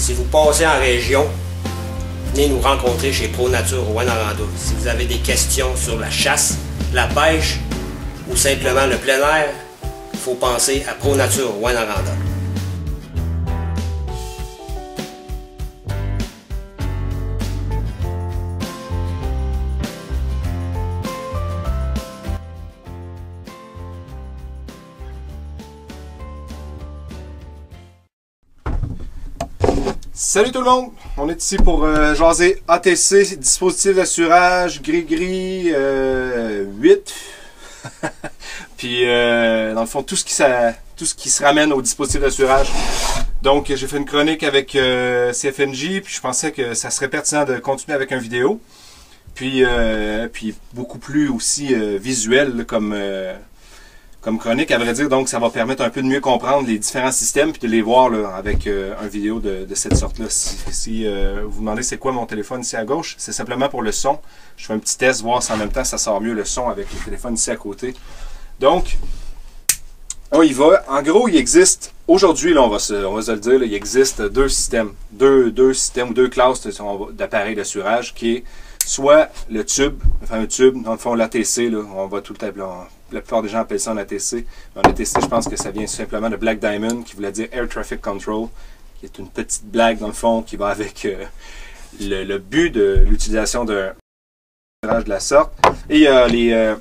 Si vous passez en région, venez nous rencontrer chez ProNature Rouyn-Noranda. Si vous avez des questions sur la chasse, la pêche ou simplement le plein air, il faut penser à ProNature Rouyn-Noranda. Salut tout le monde! On est ici pour jaser ATC, dispositif d'assurage, gris-gris 8. Puis dans le fond, tout ce qui se ramène au dispositif d'assurage. Donc j'ai fait une chronique avec CFNJ, puis je pensais que ça serait pertinent de continuer avec une vidéo. Puis beaucoup plus aussi visuel là, comme chronique, à vrai dire. Donc ça va permettre un peu de mieux comprendre les différents systèmes puis de les voir là, avec une vidéo de cette sorte-là. Si vous vous demandez c'est quoi mon téléphone ici à gauche, c'est simplement pour le son. Je fais un petit test, voir si en même temps ça sort mieux le son avec le téléphone ici à côté. Donc, on y va. En gros, il existe, aujourd'hui, là, on va se le dire, là, il existe deux systèmes. Deux systèmes ou deux classes d'appareils d'assurage qui est soit le tube, enfin un tube, dans le fond l'ATC, on va tout le temps, la plupart des gens appellent ça un ATC. Mais un ATC, je pense que ça vient simplement de Black Diamond, qui voulait dire Air Traffic Control, qui est une petite blague dans le fond qui va avec le but de l'utilisation d'un assurage de la sorte. Et il y a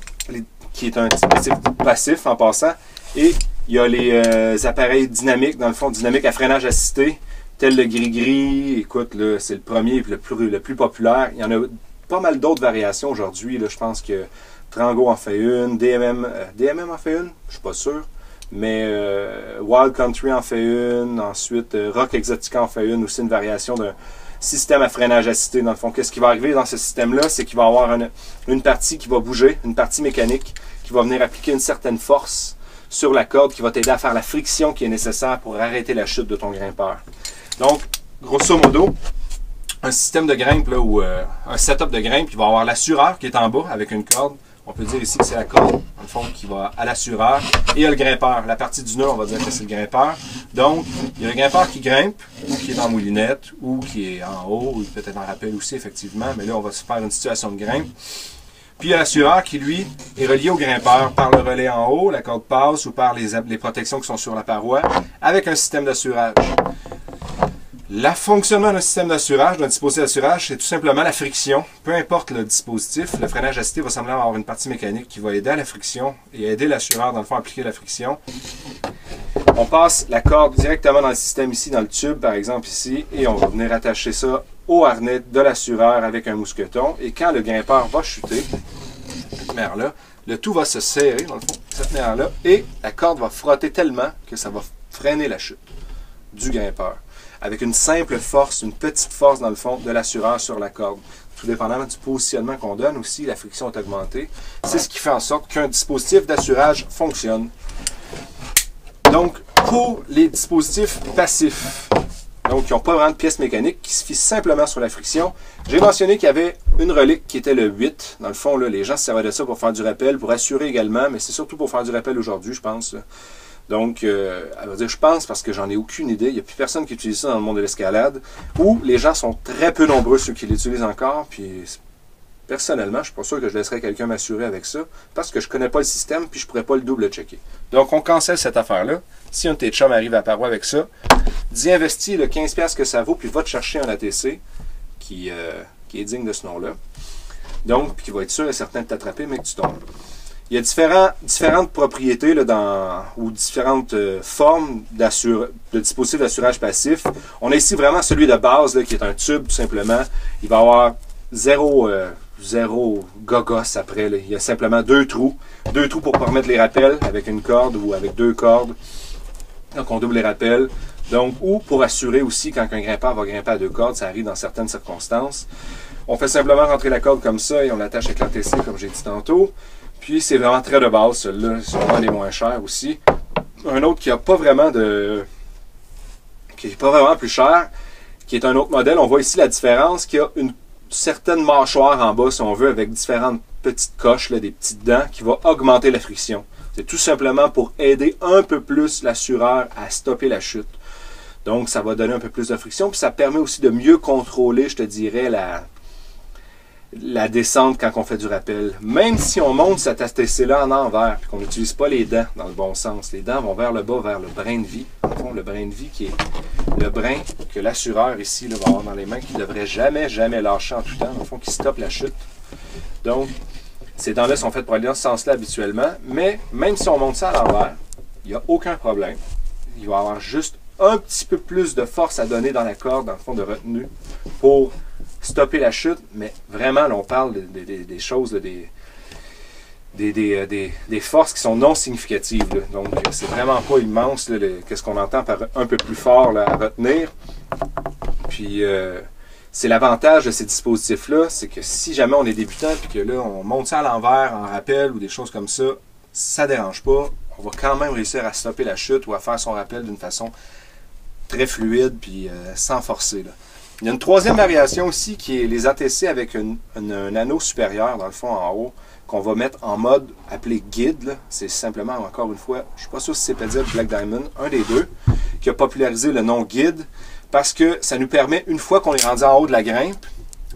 qui est un dispositif passif en passant. Et il y a les appareils dynamiques, dans le fond, dynamiques à freinage assisté, tel le gris-gris. Écoute, c'est le premier et le plus populaire. Il y en a pas mal d'autres variations aujourd'hui. Je pense que Trango en fait une, DMM en fait une, je suis pas sûr. Mais Wild Country en fait une, ensuite Rock Exotica en fait une, aussi une variation d'un système à freinage assisté. Dans le fond, qu'est-ce qui va arriver dans ce système-là? C'est qu'il va y avoir une partie qui va bouger, une partie mécanique, qui va venir appliquer une certaine force sur la corde, qui va t'aider à faire la friction qui est nécessaire pour arrêter la chute de ton grimpeur. Donc, grosso modo, un système de grimpe, là, ou un setup de grimpe, il va avoir l'assureur qui est en bas avec une corde. On peut dire ici que c'est la corde, dans le fond, qui va à l'assureur. Et il y a le grimpeur. La partie du nœud, on va dire que c'est le grimpeur. Donc, il y a le grimpeur qui grimpe, ou qui est en moulinette, ou qui est en haut, ou peut-être en rappel aussi, effectivement. Mais là, on va se faire une situation de grimpe. Puis il y a l'assureur qui, lui, est relié au grimpeur par le relais en haut, la corde passe, ou par les protections qui sont sur la paroi, avec un système d'assurage. Le fonctionnement d'un système d'assurage, d'un dispositif d'assurage, c'est tout simplement la friction. Peu importe le dispositif, le freinage assisté va sembler avoir une partie mécanique qui va aider à la friction et aider l'assureur, dans le fond, à appliquer la friction. On passe la corde directement dans le système ici, dans le tube, par exemple ici, et on va venir attacher ça au harnais de l'assureur avec un mousqueton. Et quand le grimpeur va chuter, cette manière-là, le tout va se serrer, dans le fond, cette manière-là, et la corde va frotter tellement que ça va freiner la chute du grimpeur. Avec une simple force, une petite force dans le fond de l'assureur sur la corde. Tout dépendamment du positionnement qu'on donne aussi, la friction est augmentée. C'est ce qui fait en sorte qu'un dispositif d'assurage fonctionne. Donc, pour les dispositifs passifs, donc qui n'ont pas vraiment de pièces mécaniques, qui se fient simplement sur la friction, j'ai mentionné qu'il y avait une relique qui était le 8. Dans le fond, là, les gens se servaient de ça pour faire du rappel, pour assurer également, mais c'est surtout pour faire du rappel aujourd'hui, je pense. Là. Donc, à vrai dire, je pense, parce que j'en ai aucune idée, il n'y a plus personne qui utilise ça dans le monde de l'escalade, ou les gens sont très peu nombreux, ceux qui l'utilisent encore, puis personnellement, je ne suis pas sûr que je laisserais quelqu'un m'assurer avec ça, parce que je ne connais pas le système, puis je ne pourrais pas le double-checker. Donc, on cancelle cette affaire-là. Si un de tes chums arrive à la paroi avec ça, dis investis le 15$ que ça vaut, puis va te chercher un ATC qui est digne de ce nom-là. Donc, puis qui va être sûr et certain de t'attraper, mais que tu tombes. Il y a différentes propriétés là, ou différentes formes de dispositifs d'assurage passif. On a ici vraiment celui de base là, qui est un tube tout simplement. Il va avoir zéro gogos après. Là. Il y a simplement deux trous pour permettre les rappels avec une corde ou avec deux cordes. Donc on double les rappels. Donc, ou pour assurer aussi quand un grimpeur va grimper à deux cordes, ça arrive dans certaines circonstances. On fait simplement rentrer la corde comme ça et on l'attache avec l'ATC comme j'ai dit tantôt. Puis c'est vraiment très de base, celui-là, c'est vraiment les moins chers aussi. Un autre qui n'a pas vraiment qui n'est pas vraiment plus cher, qui est un autre modèle. On voit ici la différence, qu'il y a une certaine mâchoire en bas, si on veut, avec différentes petites coches, là, des petites dents, qui va augmenter la friction. C'est tout simplement pour aider un peu plus l'assureur à stopper la chute. Donc, ça va donner un peu plus de friction. Puis ça permet aussi de mieux contrôler, je te dirais, la descente quand on fait du rappel. Même si on monte cet ATC-là en envers, puis qu'on n'utilise pas les dents dans le bon sens. Les dents vont vers le bas, vers le brin de vie. Dans le fond, le brin de vie qui est le brin que l'assureur ici là, va avoir dans les mains, qui ne devrait jamais, jamais lâcher en tout temps. Dans le fond, qui stoppe la chute. Donc, ces dents-là sont faites pour aller dans ce sens-là habituellement. Mais même si on monte ça à l'envers, il n'y a aucun problème. Il va y avoir juste un petit peu plus de force à donner dans la corde, dans le fond de retenue, pour stopper la chute. Mais vraiment, là, on parle des choses, là, des forces qui sont non significatives. Là. Donc, c'est vraiment pas immense, qu'est-ce qu'on entend par un peu plus fort là, à retenir. Puis, c'est l'avantage de ces dispositifs-là, c'est que si jamais on est débutant, puis que là, on monte ça à l'envers, en rappel, ou des choses comme ça ne dérange pas. On va quand même réussir à stopper la chute ou à faire son rappel d'une façon très fluide, puis sans forcer. Là. Il y a une troisième variation aussi qui est les ATC avec un anneau supérieur, dans le fond, en haut, qu'on va mettre en mode appelé guide. C'est simplement, encore une fois, je ne suis pas sûr si c'est Petzl ou Black Diamond, un des deux, qui a popularisé le nom guide, parce que ça nous permet, une fois qu'on est rendu en haut de la grimpe,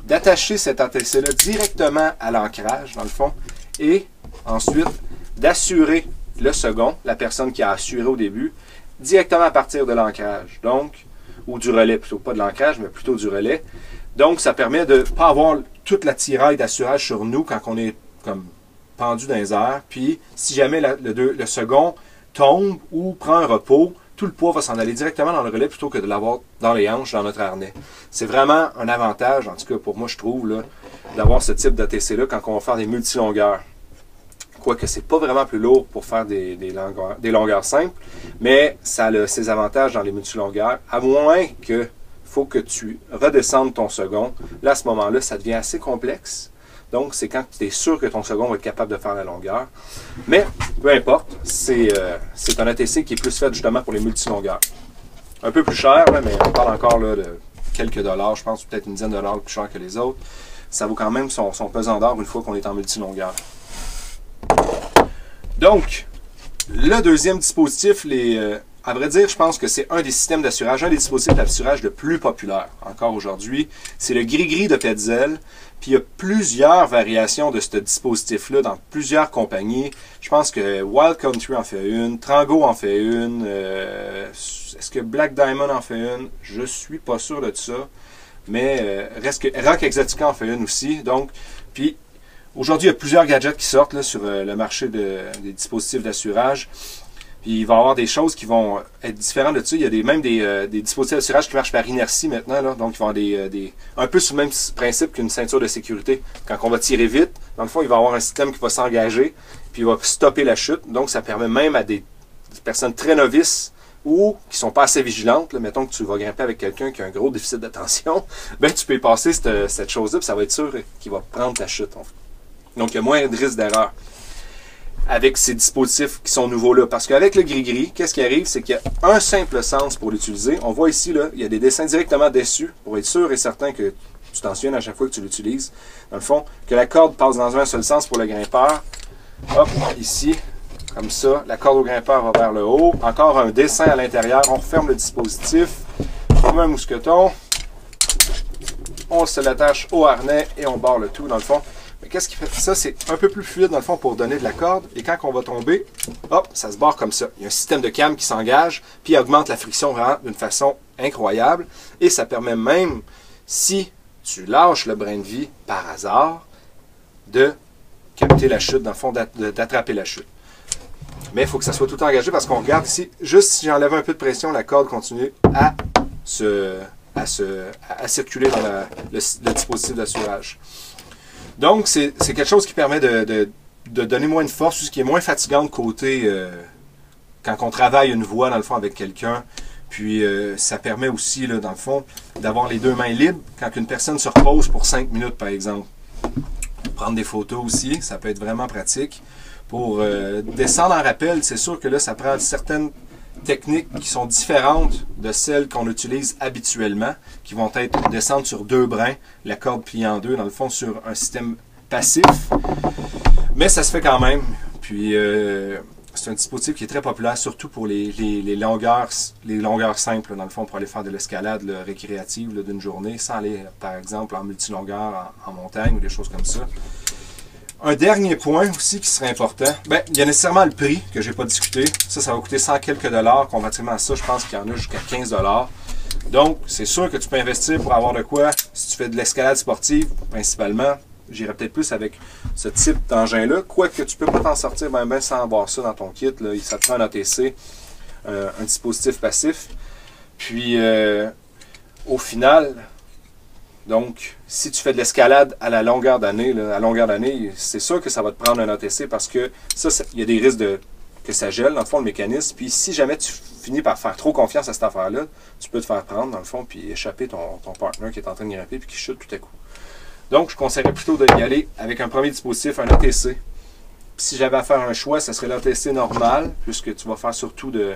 d'attacher cet ATC-là directement à l'ancrage, dans le fond, et ensuite d'assurer le second, la personne qui a assuré au début, directement à partir de l'ancrage. Donc, ou du relais, plutôt pas de l'ancrage, mais plutôt du relais. Donc, ça permet de ne pas avoir toute la tiraille d'assurage sur nous quand on est comme pendu dans les airs. Puis, si jamais le second tombe ou prend un repos, tout le poids va s'en aller directement dans le relais plutôt que de l'avoir dans les hanches, dans notre harnais. C'est vraiment un avantage, en tout cas pour moi, je trouve, d'avoir ce type d'ATC-là quand on va faire des multilongueurs. Quoique c'est pas vraiment plus lourd pour faire des longueurs simples, mais ça a ses avantages dans les multilongueurs, à moins que faut que tu redescendes ton second. Là, à ce moment-là, ça devient assez complexe. Donc, c'est quand tu es sûr que ton second va être capable de faire la longueur. Mais, peu importe, c'est un ATC qui est plus fait justement pour les multilongueurs. Un peu plus cher, là, mais on parle encore là, de quelques dollars, je pense, peut-être une dizaine de dollars plus cher que les autres. Ça vaut quand même son pesant d'or une fois qu'on est en multilongueur. Donc, le deuxième dispositif, à vrai dire, je pense que c'est un des systèmes d'assurage, un des dispositifs d'assurage le plus populaire encore aujourd'hui. C'est le gris-gris de Petzl. Puis il y a plusieurs variations de ce dispositif-là dans plusieurs compagnies. Je pense que Wild Country en fait une, Trango en fait une, est-ce que Black Diamond en fait une? Je suis pas sûr de ça. Mais reste que Rock Exotica en fait une aussi. Donc, puis aujourd'hui, il y a plusieurs gadgets qui sortent là, sur le marché des dispositifs d'assurage. Puis il va y avoir des choses qui vont être différentes de ça. Il y a même des dispositifs d'assurage qui marchent par inertie maintenant. Là. Donc, ils vont avoir un peu sur le même principe qu'une ceinture de sécurité. Quand on va tirer vite, dans le fond, il va y avoir un système qui va s'engager, puis il va stopper la chute. Donc, ça permet même à des personnes très novices ou qui ne sont pas assez vigilantes. Là, mettons que tu vas grimper avec quelqu'un qui a un gros déficit d'attention, ben tu peux y passer cette chose-là, puis ça va être sûr qu'il va prendre ta chute. Donc, il y a moins de risque d'erreur avec ces dispositifs qui sont nouveaux là. Parce qu'avec le gris-gris, qu'est-ce qui arrive? C'est qu'il y a un simple sens pour l'utiliser. On voit ici, là, il y a des dessins directement dessus pour être sûr et certain que tu t'en souviens à chaque fois que tu l'utilises. Dans le fond, que la corde passe dans un seul sens pour le grimpeur. Hop, ici, comme ça. La corde au grimpeur va vers le haut. Encore un dessin à l'intérieur. On referme le dispositif. On met un mousqueton. On se l'attache au harnais et on barre le tout, dans le fond. Mais qu'est-ce qui fait ça? C'est un peu plus fluide dans le fond pour donner de la corde. Et quand on va tomber, hop, ça se barre comme ça. Il y a un système de cam qui s'engage, puis il augmente la friction vraiment d'une façon incroyable. Et ça permet même, si tu lâches le brin de vie par hasard, de capter la chute, dans le fond, d'attraper la chute. Mais il faut que ça soit tout engagé parce qu'on regarde ici, juste si j'enlève un peu de pression, la corde continue à circuler dans le dispositif d'assurage. Donc, c'est quelque chose qui permet de donner moins de force, ce qui est moins fatigant de côté quand on travaille une voix, dans le fond, avec quelqu'un. Puis, ça permet aussi, là, dans le fond, d'avoir les deux mains libres quand une personne se repose pour 5 minutes, par exemple. Prendre des photos aussi, ça peut être vraiment pratique. Pour descendre en rappel, c'est sûr que là, ça prend certaines techniques qui sont différentes de celles qu'on utilise habituellement, qui vont être descendre sur 2 brins, la corde pliée en 2, dans le fond, sur un système passif. Mais ça se fait quand même. Puis, c'est un dispositif qui est très populaire, surtout pour les longueurs simples, dans le fond, pour aller faire de l'escalade récréative d'une journée, sans aller, par exemple, en multilongueur, en montagne ou des choses comme ça. Un dernier point aussi qui serait important, ben, il y a nécessairement le prix que je n'ai pas discuté. Ça va coûter 100 quelques dollars. Comparativement à ça, je pense qu'il y en a jusqu'à 15 dollars. Donc, c'est sûr que tu peux investir pour avoir de quoi, si tu fais de l'escalade sportive, principalement. J'irais peut-être plus avec ce type d'engin-là. Quoique tu peux pas t'en sortir ben sans avoir ça dans ton kit. Là. Ça te prend un ATC, un dispositif passif. Puis, au final, donc, si tu fais de l'escalade à la longueur d'année, c'est sûr que ça va te prendre un ATC parce que ça, il y a des risques que ça gèle, dans le fond, le mécanisme. Puis, si jamais tu finis par faire trop confiance à cette affaire-là, tu peux te faire prendre, dans le fond, puis échapper ton partner qui est en train de grimper puis qui chute tout à coup. Donc, je conseillerais plutôt d'y aller avec un premier dispositif, un ATC. Puis, si j'avais à faire un choix, ce serait l'ATC normal, puisque tu vas faire surtout de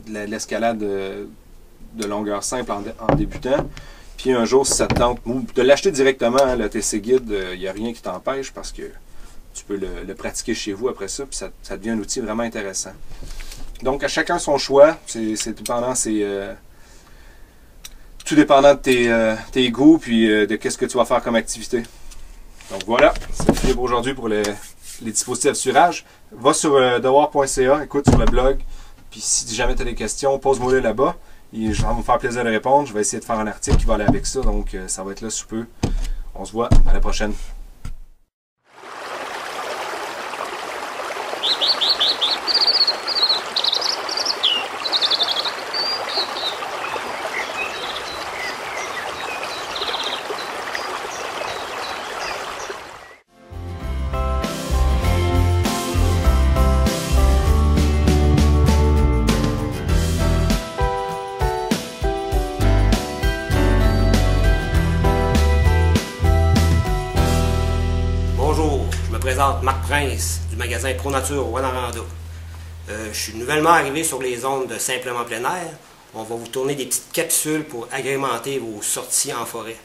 l'escalade de longueur simple en débutant. Puis un jour, si ça te tente, de l'acheter directement, hein, l'ATC Guide, il n'y a rien qui t'empêche parce que tu peux le pratiquer chez vous après ça, puis ça devient un outil vraiment intéressant. Donc, à chacun son choix, tout dépendant de tes goûts, puis de qu'est-ce que tu vas faire comme activité. Donc voilà, c'est fini pour aujourd'hui pour les dispositifs d'assurage. Va sur devoir.ca, écoute sur le blog, puis si jamais tu as des questions, pose-moi-les là-bas. Ça va me faire plaisir de répondre. Je vais essayer de faire un article qui va aller avec ça, donc ça va être là sous peu. On se voit à la prochaine. Je me présente Marc Prince du magasin ProNature au Rwanda. Je suis nouvellement arrivé sur les zones de Simplement Plein Air. On va vous tourner des petites capsules pour agrémenter vos sorties en forêt.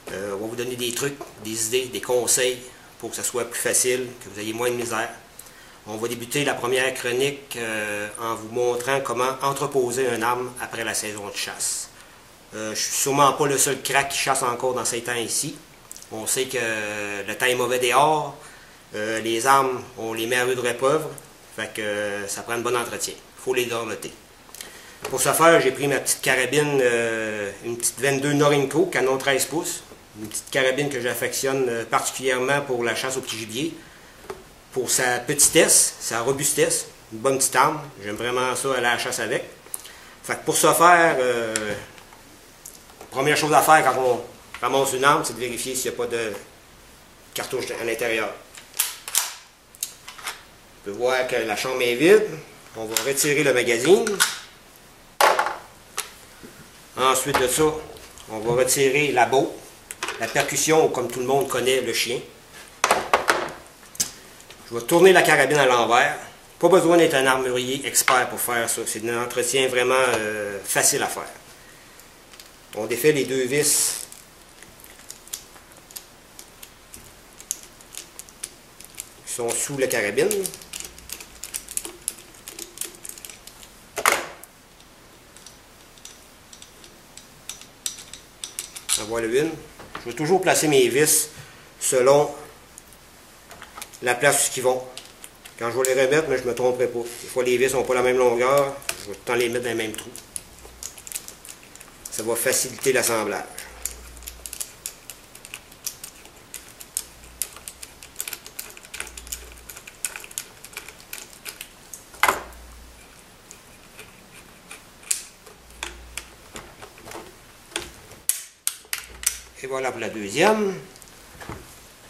On va vous donner des trucs, des idées, des conseils pour que ça soit plus facile, que vous ayez moins de misère. On va débuter la première chronique en vous montrant comment entreposer une arme après la saison de chasse. Je suis sûrement pas le seul crack qui chasse encore dans ces temps ici. On sait que le temps est mauvais dehors. Les armes, on les met à rude épreuve, fait que ça prend un bon entretien. Il faut les dorloter. Pour ce faire, j'ai pris ma petite carabine, une petite 22 Norinco, canon 13 pouces. Une petite carabine que j'affectionne particulièrement pour la chasse au petit gibier. Pour sa petitesse, sa robustesse, une bonne petite arme. J'aime vraiment ça aller à la chasse avec. Fait que pour ce faire, première chose à faire quand on ramasse une arme, c'est de vérifier s'il n'y a pas de cartouche à l'intérieur. On peut voir que la chambre est vide. On va retirer le magazine. Ensuite de ça, on va retirer la botte, la percussion, comme tout le monde connaît, le chien. Je vais tourner la carabine à l'envers. Pas besoin d'être un armurier expert pour faire ça. C'est un entretien vraiment facile à faire. On défait les deux vis qui sont sous la carabine. Voilà une. Je vais toujours placer mes vis selon la place où ils vont. Quand je vais les remettre, mais je ne me tromperai pas. Des fois, les vis n'ont pas la même longueur. Je vais tout le temps les mettre dans le même trou. Ça va faciliter l'assemblage. Et voilà pour la deuxième.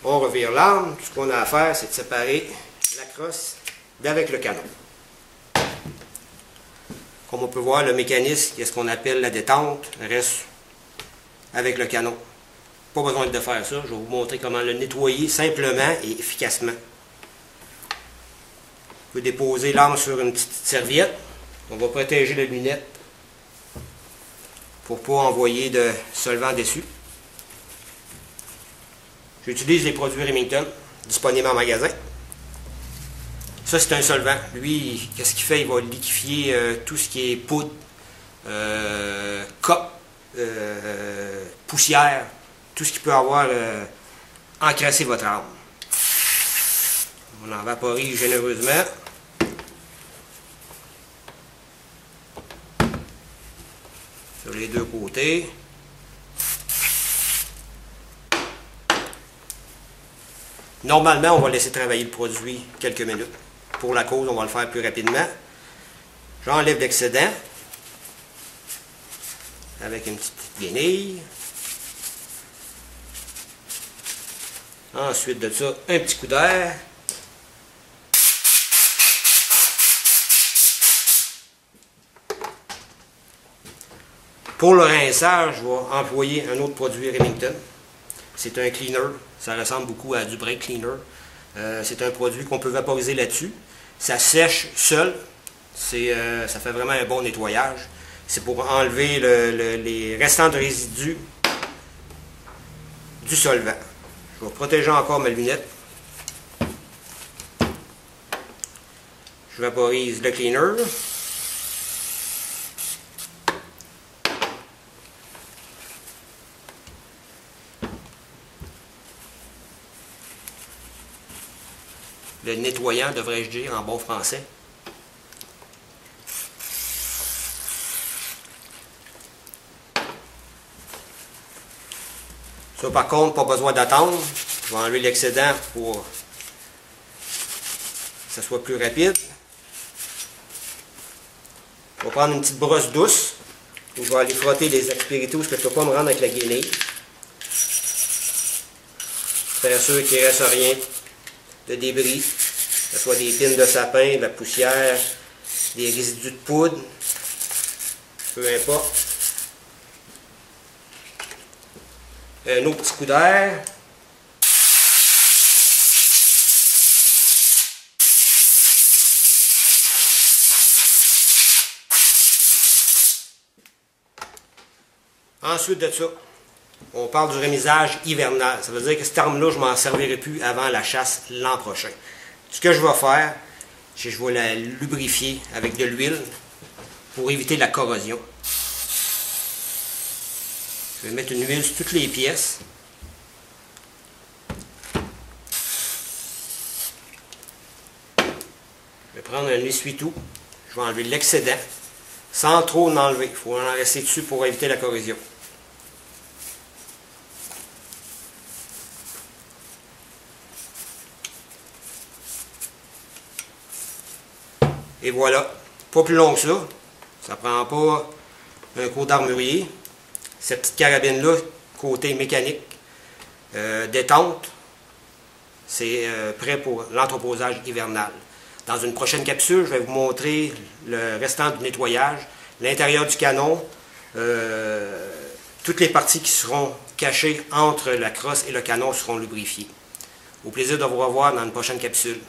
On revire l'arme. Tout ce qu'on a à faire, c'est de séparer la crosse d'avec le canon. Comme on peut voir, le mécanisme, qui est ce qu'on appelle la détente, reste avec le canon. Pas besoin de faire ça. Je vais vous montrer comment le nettoyer simplement et efficacement. Vous pouvez déposer l'arme sur une petite serviette. On va protéger la lunette pour ne pas envoyer de solvant dessus. J'utilise les produits Remington, disponibles en magasin. Ça, c'est un solvant. Lui, qu'est-ce qu'il fait? Il va liquéfier tout ce qui est poudre, coque, poussière, tout ce qui peut avoir encrassé votre arme. On en vaporise généreusement. Sur les deux côtés. Normalement, on va laisser travailler le produit quelques minutes. Pour la cause, on va le faire plus rapidement. J'enlève l'excédent avec une petite guenille. Ensuite de ça, un petit coup d'air. Pour le rinçage, je vais employer un autre produit Remington. C'est un cleaner. Ça ressemble beaucoup à du brake cleaner. C'est un produit qu'on peut vaporiser là-dessus. Ça sèche seul. Ça fait vraiment un bon nettoyage. C'est pour enlever les restants de résidus du solvant. Je vais protéger encore mes lunettes. Je vaporise le cleaner. Le nettoyant, devrais-je dire, en bon français. Ça, par contre, pas besoin d'attendre. Je vais enlever l'excédent pour que ça soit plus rapide. Je vais prendre une petite brosse douce où je vais aller frotter les aspérités où je ne peux pas me rendre avec la guenille. Faire sûr qu'il ne reste rien de débris, que ce soit des pines de sapin, de la poussière, des résidus de poudre, peu importe. Un autre petit coup d'air. Ensuite de ça, on parle du remisage hivernal. Ça veut dire que cette arme-là, je ne m'en servirai plus avant la chasse l'an prochain. Ce que je vais faire, c'est que je vais la lubrifier avec de l'huile pour éviter la corrosion. Je vais mettre une huile sur toutes les pièces. Je vais prendre un essuie-tout. Je vais enlever l'excédent sans trop en enlever. Il faut en rester dessus pour éviter la corrosion. Et voilà, pas plus long que ça. Ça prend pas un cours d'armurier. Cette petite carabine-là, côté mécanique, détente, c'est prêt pour l'entreposage hivernal. Dans une prochaine capsule, je vais vous montrer le restant du nettoyage, l'intérieur du canon, toutes les parties qui seront cachées entre la crosse et le canon seront lubrifiées. Au plaisir de vous revoir dans une prochaine capsule.